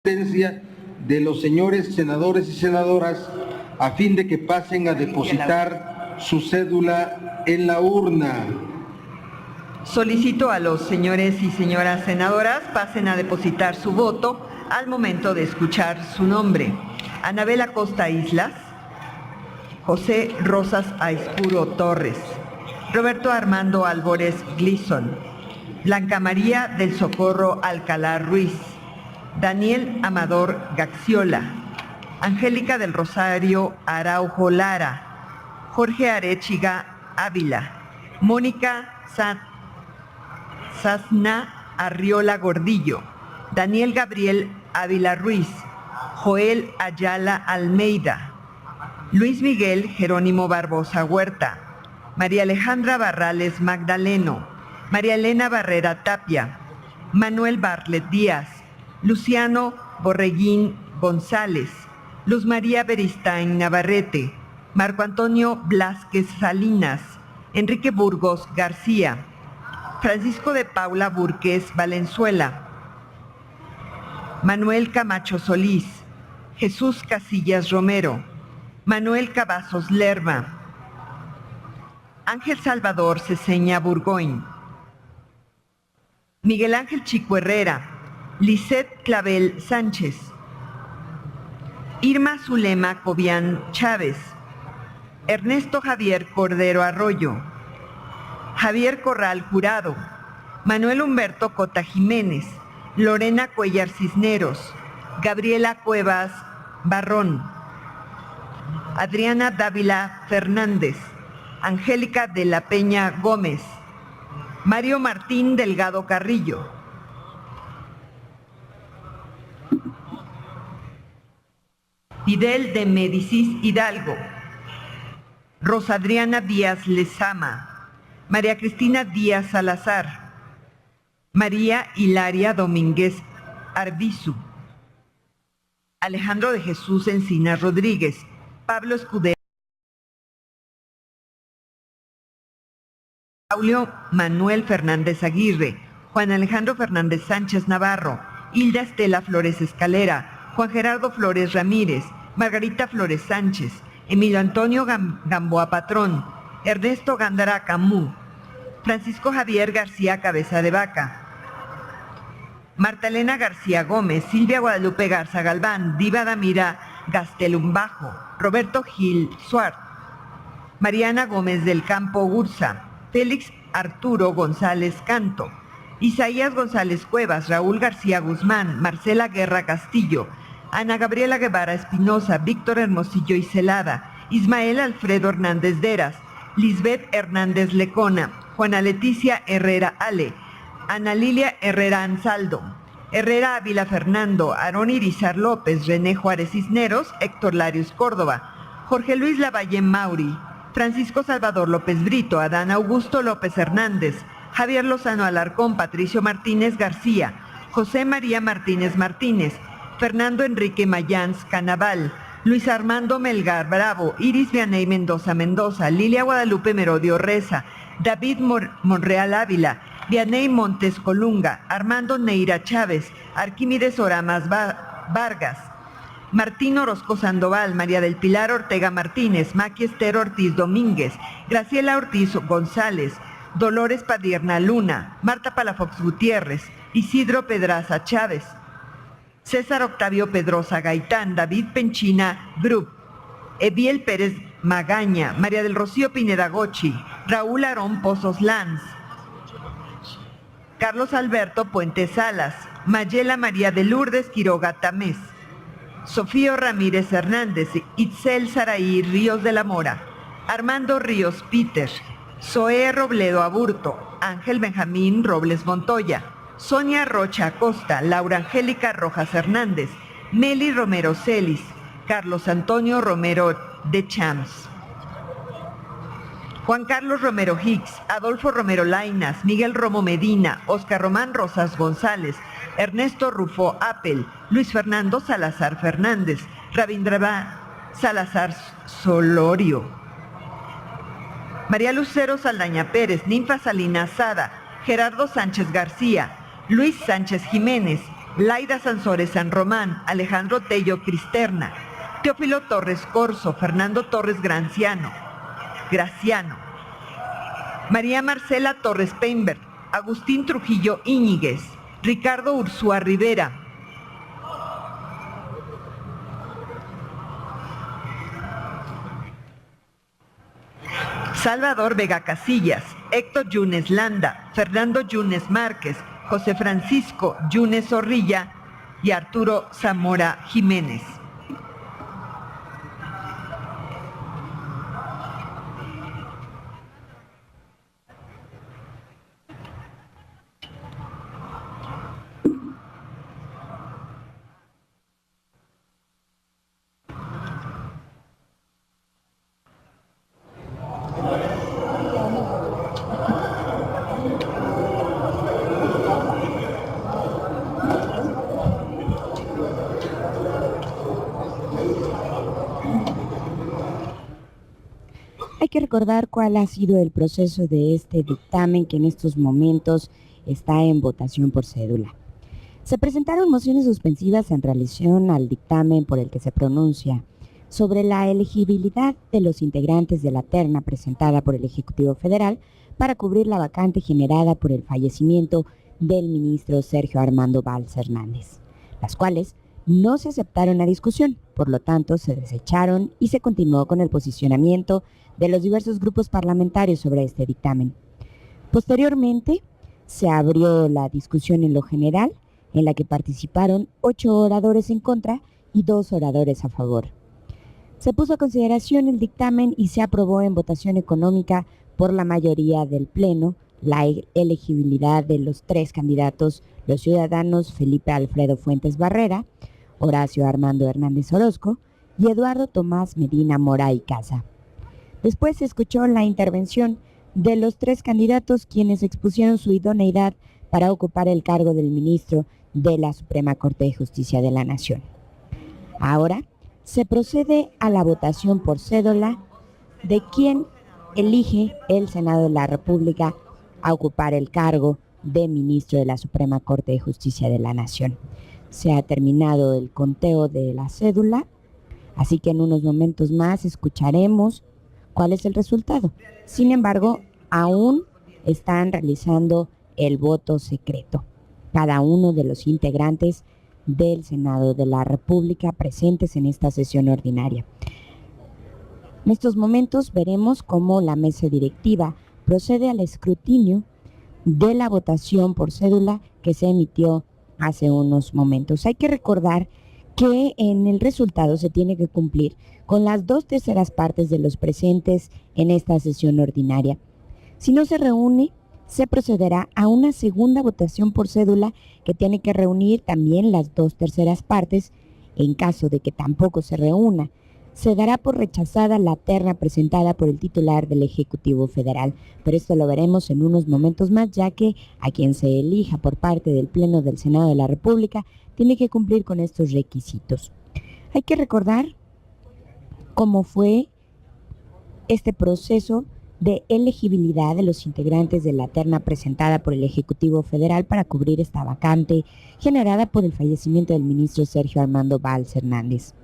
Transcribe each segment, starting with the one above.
de los señores senadores y senadoras a fin de que pasen a depositar su cédula en la urna. Solicito a los señores y señoras senadoras pasen a depositar su voto al momento de escuchar su nombre. Anabel Acosta Islas, José Rosas Aispuro Torres, Roberto Armando Albores Gleason, Blanca María del Socorro Alcalá Ruiz, Daniel Amador Gaxiola, Angélica del Rosario Araujo Lara, Jorge Arechiga Ávila, Mónica Sasna Arriola Gordillo, Daniel Gabriel Ávila Ruiz, Joel Ayala Almeida, Luis Miguel Jerónimo Barbosa Huerta, María Alejandra Barrales Magdaleno, María Elena Barrera Tapia, Manuel Bartlett Díaz, Luciano Borreguín González, Luz María Beristain Navarrete, Marco Antonio Blázquez Salinas, Enrique Burgos García, Francisco de Paula Burques Valenzuela, Manuel Camacho Solís, Jesús Casillas Romero, Manuel Cavazos Lerma, Ángel Salvador Ceseña Burgoyne, Miguel Ángel Chico Herrera, Lisette Clavel Sánchez, Irma Zulema Cobian Chávez, Ernesto Javier Cordero Arroyo, Javier Corral Jurado, Manuel Humberto Cota Jiménez, Lorena Cuellar Cisneros, Gabriela Cuevas Barrón, Adriana Dávila Fernández, Angélica de la Peña Gómez, Mario Martín Delgado Carrillo, Fidel de Médicis Hidalgo, Rosa Adriana Díaz Lezama, María Cristina Díaz Salazar, María Hilaria Domínguez Arbizu, Alejandro de Jesús Encinas Rodríguez, Pablo Escudero, Julio Manuel Fernández Aguirre, Juan Alejandro Fernández Sánchez Navarro, Hilda Estela Flores Escalera, Juan Gerardo Flores Ramírez, Margarita Flores Sánchez, Emilio Antonio Gamboa Patrón, Ernesto Gándara Camú, Francisco Javier García Cabeza de Vaca, Marta Elena García Gómez, Silvia Guadalupe Garza Galván, Diva Damira Gastelumbajo, Roberto Gil Suárez, Mariana Gómez del Campo Gursa, Félix Arturo González Canto, Isaías González Cuevas, Raúl García Guzmán, Marcela Guerra Castillo, Ana Gabriela Guevara Espinosa, Víctor Hermosillo y Celada, Ismael Alfredo Hernández Deras, Lisbeth Hernández Lecona, Juana Leticia Herrera Ale, Ana Lilia Herrera Ansaldo, Herrera Ávila Fernando, Aarón Irizar López, René Juárez Cisneros, Héctor Larios Córdoba, Jorge Luis Lavalle Mauri, Francisco Salvador López Brito, Adán Augusto López Hernández, Javier Lozano Alarcón, Patricio Martínez García, José María Martínez Martínez, Fernando Enrique Mayans Canaval, Luis Armando Melgar Bravo, Iris Vianey Mendoza Mendoza, Lilia Guadalupe Merodio Reza, David Monreal Ávila, Vianey Montes Colunga, Armando Neira Chávez, Arquímedes Oramas Vargas, Martín Orozco Sandoval, María del Pilar Ortega Martínez, Maqui Esther Ortiz Domínguez, Graciela Ortiz González, Dolores Padierna Luna, Marta Palafox Gutiérrez, Isidro Pedraza Chávez, César Octavio Pedrosa Gaitán, David Penchina Group, Eviel Pérez Magaña, María del Rocío Pineda Gochi, Raúl Arón Pozos Lanz, Carlos Alberto Puente Salas, Mayela María de Lourdes Quiroga Tamés, Sofío Ramírez Hernández, Itzel Saraí Ríos de la Mora, Armando Ríos Peter, Zoé Robledo Aburto, Ángel Benjamín Robles Montoya, Sonia Rocha Acosta, Laura Angélica Rojas Hernández, Meli Romero Celis, Carlos Antonio Romero de Champs, Juan Carlos Romero Hicks, Adolfo Romero Lainas, Miguel Romo Medina, Oscar Román Rosas González, Ernesto Rufo Apel, Luis Fernando Salazar Fernández, Rabindraba Salazar Solorio, María Lucero Saldaña Pérez, Ninfa Salinas Sada, Gerardo Sánchez García, Luis Sánchez Jiménez, Laida Sansores San Román, Alejandro Tello Cristerna, Teófilo Torres Corzo, Fernando Torres Graciano, María Marcela Torres Peinberg, Agustín Trujillo Íñiguez, Ricardo Ursúa Rivera, Salvador Vega Casillas, Héctor Yunes Landa, Fernando Yunes Márquez, José Francisco Yunes Zorrilla y Arturo Zamora Jiménez. Hay que recordar cuál ha sido el proceso de este dictamen que en estos momentos está en votación por cédula. Se presentaron mociones suspensivas en relación al dictamen por el que se pronuncia sobre la elegibilidad de los integrantes de la terna presentada por el Ejecutivo Federal para cubrir la vacante generada por el fallecimiento del ministro Sergio Armando Valls Hernández, las cuales no se aceptaron a discusión, por lo tanto se desecharon y se continuó con el posicionamiento de los diversos grupos parlamentarios sobre este dictamen. Posteriormente, se abrió la discusión en lo general, en la que participaron 8 oradores en contra y 2 oradores a favor. Se puso a consideración el dictamen y se aprobó en votación económica por la mayoría del Pleno la elegibilidad de los 3 candidatos, los ciudadanos Felipe Alfredo Fuentes Barrera, Horacio Armando Hernández Orozco y Eduardo Tomás Medina Mora y Casa. Después se escuchó la intervención de los 3 candidatos, quienes expusieron su idoneidad para ocupar el cargo del ministro de la Suprema Corte de Justicia de la Nación. Ahora se procede a la votación por cédula de quién elige el Senado de la República a ocupar el cargo de ministro de la Suprema Corte de Justicia de la Nación. Se ha terminado el conteo de la cédula, así que en unos momentos más escucharemos cuál es el resultado. Sin embargo, aún están realizando el voto secreto. Cada uno de los integrantes del Senado de la República presentes en esta sesión ordinaria. En estos momentos veremos cómo la mesa directiva procede al escrutinio de la votación por cédula que se emitió hace unos momentos. Hay que recordar que en el resultado se tiene que cumplir con las 2/3 partes de los presentes en esta sesión ordinaria. Si no se reúne, se procederá a una segunda votación por cédula que tiene que reunir también las 2/3 partes. En caso de que tampoco se reúna, se dará por rechazada la terna presentada por el titular del Ejecutivo Federal. Pero esto lo veremos en unos momentos más, ya que a quien se elija por parte del Pleno del Senado de la República tiene que cumplir con estos requisitos. Hay que recordar cómo fue este proceso de elegibilidad de los integrantes de la terna presentada por el Ejecutivo Federal para cubrir esta vacante generada por el fallecimiento del ministro Sergio Armando Valls Hernández.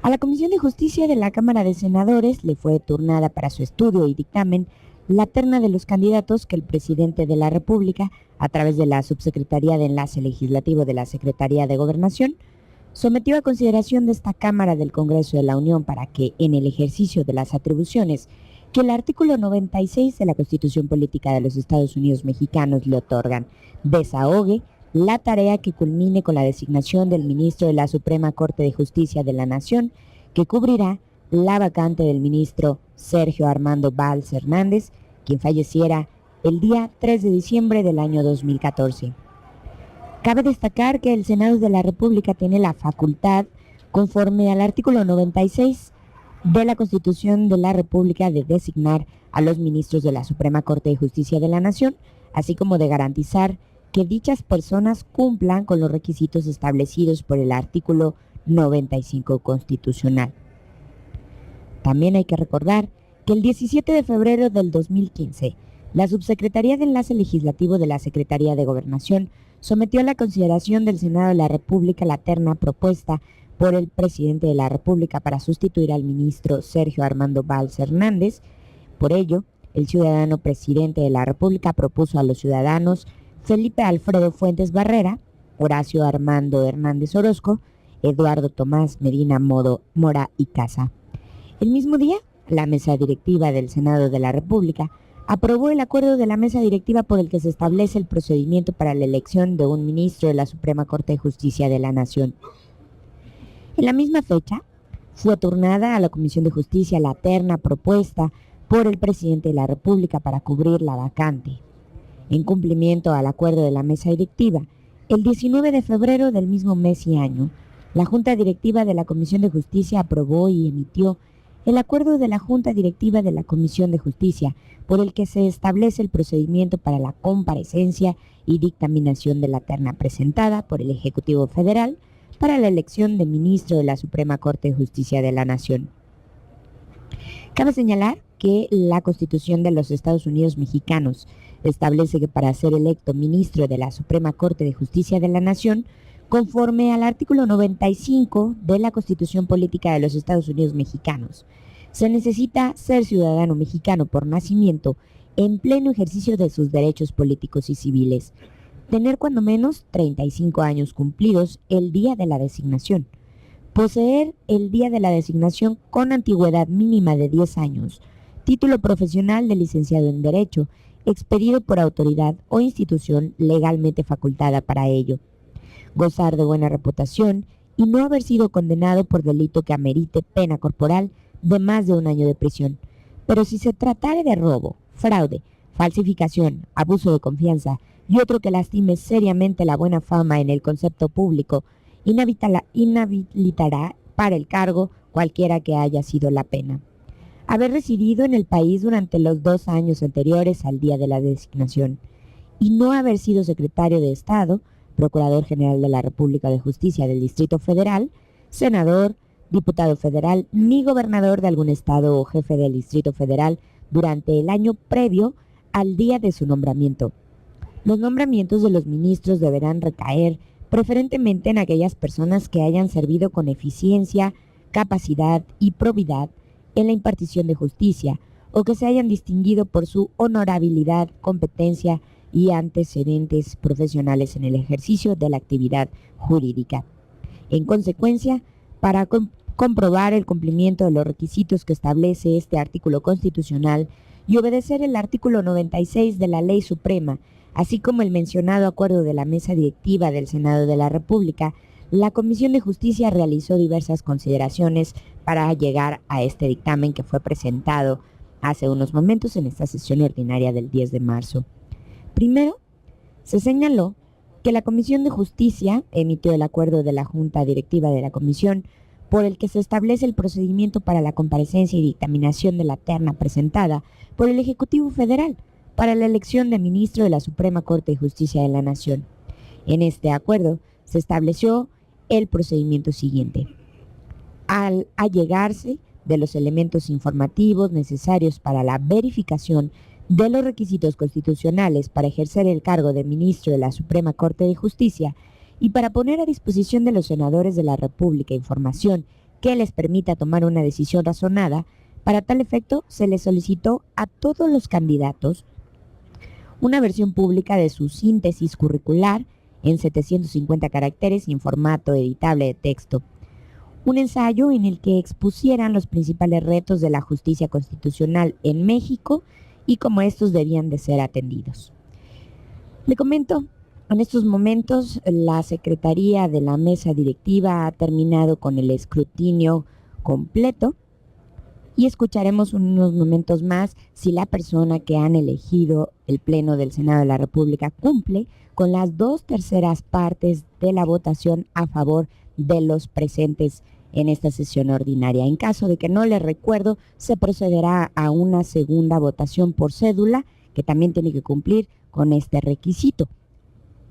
A la Comisión de Justicia de la Cámara de Senadores le fue turnada para su estudio y dictamen la terna de los candidatos que el presidente de la República, a través de la Subsecretaría de Enlace Legislativo de la Secretaría de Gobernación, sometió a consideración de esta Cámara del Congreso de la Unión para que, en el ejercicio de las atribuciones que el artículo 96 de la Constitución Política de los Estados Unidos Mexicanos le otorgan, desahogue la tarea que culmine con la designación del ministro de la Suprema Corte de Justicia de la Nación, que cubrirá la vacante del ministro Sergio Armando Valls Hernández, quien falleciera el día 3 de diciembre del año 2014. Cabe destacar que el Senado de la República tiene la facultad, conforme al artículo 96 de la Constitución de la República, de designar a los ministros de la Suprema Corte de Justicia de la Nación, así como de garantizar que dichas personas cumplan con los requisitos establecidos por el artículo 95 constitucional. También hay que recordar que el 17 de febrero del 2015, la Subsecretaría de Enlace Legislativo de la Secretaría de Gobernación sometió a la consideración del Senado de la República la terna propuesta por el presidente de la República para sustituir al ministro Sergio Armando Valls Hernández. Por ello, el ciudadano presidente de la República propuso a los ciudadanos Felipe Alfredo Fuentes Barrera, Horacio Armando Hernández Orozco, Eduardo Tomás Medina Mora y Casa. El mismo día, la mesa directiva del Senado de la República aprobó el acuerdo de la mesa directiva por el que se establece el procedimiento para la elección de un ministro de la Suprema Corte de Justicia de la Nación. En la misma fecha, fue turnada a la Comisión de Justicia la terna propuesta por el presidente de la República para cubrir la vacante. En cumplimiento al acuerdo de la mesa directiva, el 19 de febrero del mismo mes y año, la Junta Directiva de la Comisión de Justicia aprobó y emitió el acuerdo de la Junta Directiva de la Comisión de Justicia por el que se establece el procedimiento para la comparecencia y dictaminación de la terna presentada por el Ejecutivo Federal para la elección de ministro de la Suprema Corte de Justicia de la Nación. Cabe señalar que la Constitución de los Estados Unidos mexicanos establece que para ser electo ministro de la Suprema Corte de Justicia de la Nación, conforme al artículo 95 de la Constitución Política de los Estados Unidos mexicanos, se necesita ser ciudadano mexicano por nacimiento en pleno ejercicio de sus derechos políticos y civiles, tener cuando menos 35 años cumplidos el día de la designación, poseer el día de la designación con antigüedad mínima de 10 años, título profesional de licenciado en Derecho, expedido por autoridad o institución legalmente facultada para ello, gozar de buena reputación y no haber sido condenado por delito que amerite pena corporal de más de 1 año de prisión. Pero si se tratare de robo, fraude, falsificación, abuso de confianza y otro que lastime seriamente la buena fama en el concepto público, inhabilitará para el cargo cualquiera que haya sido la pena. Haber residido en el país durante los 2 años anteriores al día de la designación y no haber sido secretario de Estado, Procurador General de la República de Justicia del Distrito Federal, senador, diputado federal, ni gobernador de algún estado o jefe del Distrito Federal durante el año previo al día de su nombramiento. Los nombramientos de los ministros deberán recaer preferentemente en aquellas personas que hayan servido con eficiencia, capacidad y probidad en la impartición de justicia o que se hayan distinguido por su honorabilidad, competencia y antecedentes profesionales en el ejercicio de la actividad jurídica. En consecuencia, para comprobar el cumplimiento de los requisitos que establece este artículo constitucional y obedecer el artículo 96 de la Ley Suprema, así como el mencionado acuerdo de la Mesa Directiva del Senado de la República, la Comisión de Justicia realizó diversas consideraciones para llegar a este dictamen que fue presentado hace unos momentos en esta sesión ordinaria del 10 de marzo. Primero, se señaló que la Comisión de Justicia emitió el acuerdo de la Junta Directiva de la Comisión por el que se establece el procedimiento para la comparecencia y dictaminación de la terna presentada por el Ejecutivo Federal para la elección de ministro de la Suprema Corte de Justicia de la Nación. En este acuerdo se estableció el procedimiento siguiente. Al allegarse de los elementos informativos necesarios para la verificación de los requisitos constitucionales para ejercer el cargo de ministro de la Suprema Corte de Justicia y para poner a disposición de los senadores de la República información que les permita tomar una decisión razonada, para tal efecto se les solicitó a todos los candidatos una versión pública de su síntesis curricular en 750 caracteres y en formato editable de texto, un ensayo en el que expusieran los principales retos de la justicia constitucional en México y cómo estos debían de ser atendidos. Le comento, en estos momentos la Secretaría de la Mesa Directiva ha terminado con el escrutinio completo y escucharemos unos momentos más si la persona que han elegido el Pleno del Senado de la República cumple con las 2/3 partes de la votación a favor de los presentes en esta sesión ordinaria. En caso de que no les recuerdo, se procederá a una segunda votación por cédula, que también tiene que cumplir con este requisito.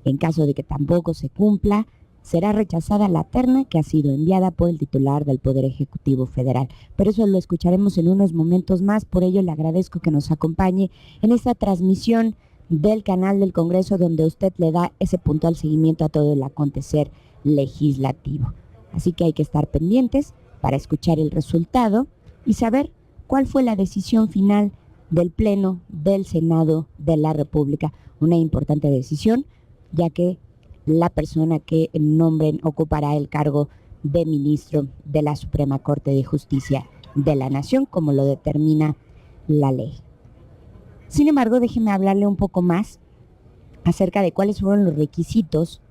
En caso de que tampoco se cumpla, será rechazada la terna que ha sido enviada por el titular del Poder Ejecutivo Federal. Pero eso lo escucharemos en unos momentos más, por ello le agradezco que nos acompañe en esta transmisión del canal del Congreso, donde usted le da ese puntual seguimiento a todo el acontecer legislativo. Así que hay que estar pendientes para escuchar el resultado y saber cuál fue la decisión final del Pleno del Senado de la República. Una importante decisión, ya que la persona que nombren ocupará el cargo de ministro de la Suprema Corte de Justicia de la Nación, como lo determina la ley. Sin embargo, déjeme hablarle un poco más acerca de cuáles fueron los requisitos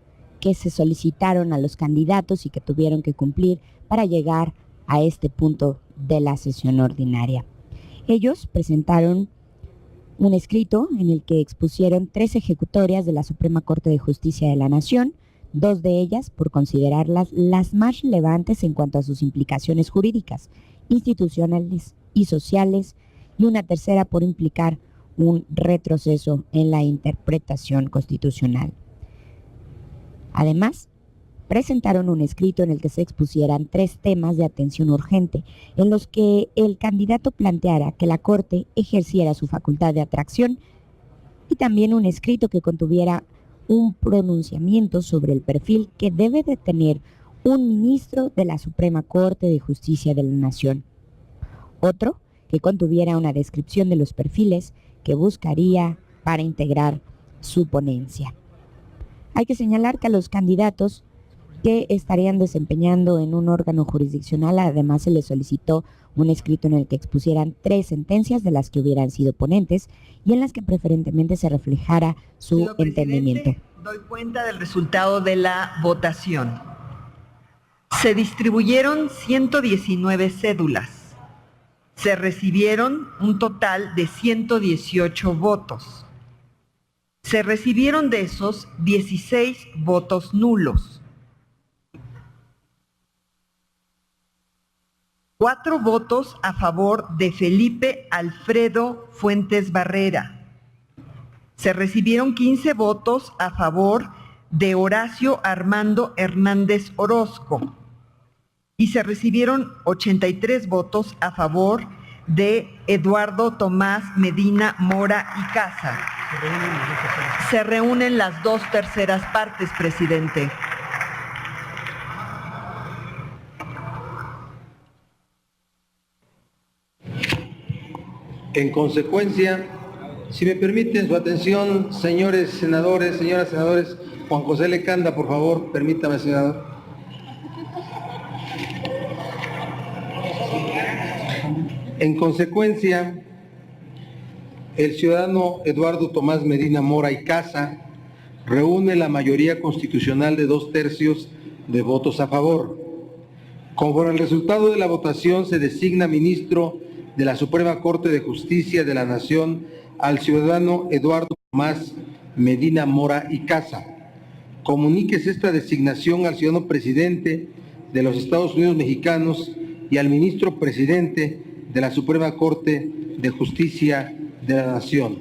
que se solicitaron a los candidatos y que tuvieron que cumplir para llegar a este punto de la sesión ordinaria. Ellos presentaron un escrito en el que expusieron 3 ejecutorias de la Suprema Corte de Justicia de la Nación, 2 de ellas por considerarlas las más relevantes en cuanto a sus implicaciones jurídicas, institucionales y sociales, y una tercera por implicar un retroceso en la interpretación constitucional. Además, presentaron un escrito en el que se expusieran 3 temas de atención urgente, en los que el candidato planteara que la Corte ejerciera su facultad de atracción, y también un escrito que contuviera un pronunciamiento sobre el perfil que debe de tener un ministro de la Suprema Corte de Justicia de la Nación. Otro que contuviera una descripción de los perfiles que buscaría para integrar su ponencia. Hay que señalar que a los candidatos que estarían desempeñando en un órgano jurisdiccional, además se les solicitó un escrito en el que expusieran 3 sentencias de las que hubieran sido ponentes y en las que preferentemente se reflejara su Señor entendimiento. presidente, doy cuenta del resultado de la votación. Se distribuyeron 119 cédulas. Se recibieron un total de 118 votos. Se recibieron de esos 16 votos nulos. 4 votos a favor de Felipe Alfredo Fuentes Barrera. Se recibieron 15 votos a favor de Horacio Armando Hernández Orozco. Y se recibieron 83 votos a favor de Eduardo Tomás Medina Mora y Casa. Se reúnen las 2/3 partes, presidente. En consecuencia, si me permiten su atención, señores senadores, señoras senadores, Juan José Lecanda, por favor, permítame, senador. En consecuencia, el ciudadano Eduardo Tomás Medina Mora y Casa reúne la mayoría constitucional de 2/3 de votos a favor. Conforme al resultado de la votación, se designa ministro de la Suprema Corte de Justicia de la Nación al ciudadano Eduardo Tomás Medina Mora y Casa. Comuníquese esta designación al ciudadano presidente de los Estados Unidos mexicanos y al ministro presidente de la Suprema Corte de Justicia de la Nación.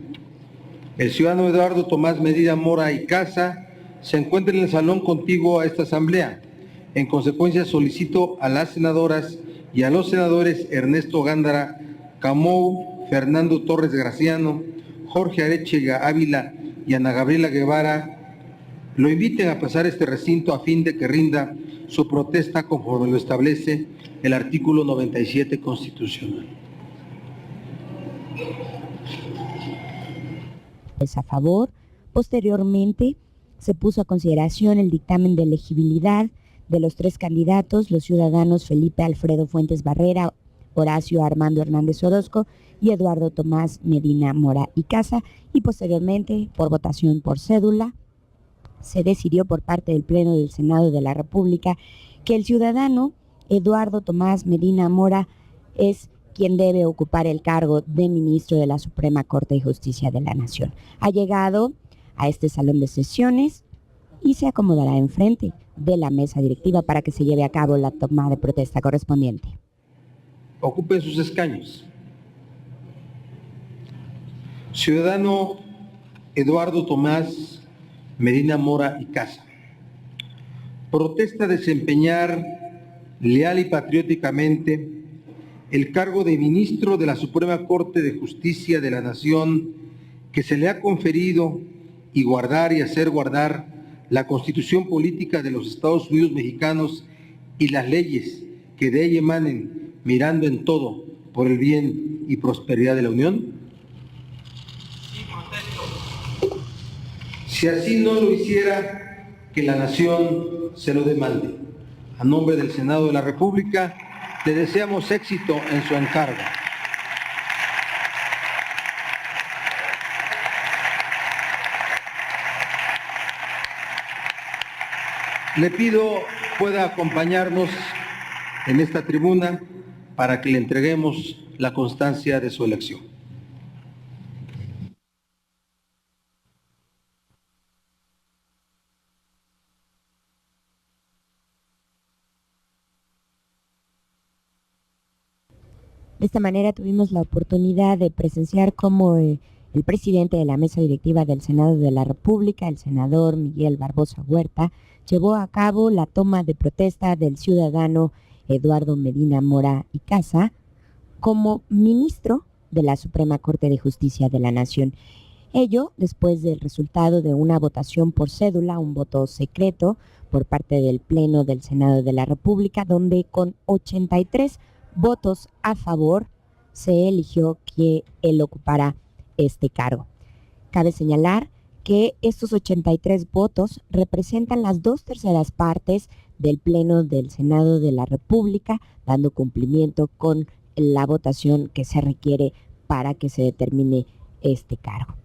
El ciudadano Eduardo Tomás Medina Mora y Casa se encuentra en el salón contiguo a esta asamblea. En consecuencia, solicito a las senadoras y a los senadores Ernesto Gándara Camou, Fernando Torres Graciano, Jorge Arechiga Ávila y Ana Gabriela Guevara lo inviten a pasar este recinto a fin de que rinda su protesta conforme lo establece el artículo 97 constitucional. A favor. Posteriormente se puso a consideración el dictamen de elegibilidad de los 3 candidatos, los ciudadanos Felipe Alfredo Fuentes Barrera, Horacio Armando Hernández Orozco y Eduardo Tomás Medina Mora y Casa, y posteriormente, por votación por cédula, se decidió por parte del Pleno del Senado de la República que el ciudadano Eduardo Tomás Medina Mora es quien debe ocupar el cargo de ministro de la Suprema Corte de Justicia de la Nación. Ha llegado a este salón de sesiones y se acomodará enfrente de la mesa directiva para que se lleve a cabo la toma de protesta correspondiente. Ocupen sus escaños. Ciudadano Eduardo Tomás Medina Mora y Casa, protesta desempeñar leal y patrióticamente el cargo de ministro de la Suprema Corte de Justicia de la Nación que se le ha conferido y guardar y hacer guardar la Constitución Política de los Estados Unidos Mexicanos y las leyes que de ella emanen, mirando en todo por el bien y prosperidad de la Unión? Sí, protesto. Si así no lo hiciera, que la nación se lo demande. A nombre del Senado de la República, le deseamos éxito en su encargo. Le pido pueda acompañarnos en esta tribuna para que le entreguemos la constancia de su elección. De esta manera tuvimos la oportunidad de presenciar cómo el presidente de la mesa directiva del Senado de la República, el senador Miguel Barbosa Huerta, llevó a cabo la toma de protesta del ciudadano Eduardo Medina Mora y Casa como ministro de la Suprema Corte de Justicia de la Nación. Ello después del resultado de una votación por cédula, un voto secreto por parte del Pleno del Senado de la República, donde con 83 votos a favor se eligió que él ocupara este cargo. Cabe señalar que estos 83 votos representan las 2/3 partes del Pleno del Senado de la República, dando cumplimiento con la votación que se requiere para que se determine este cargo.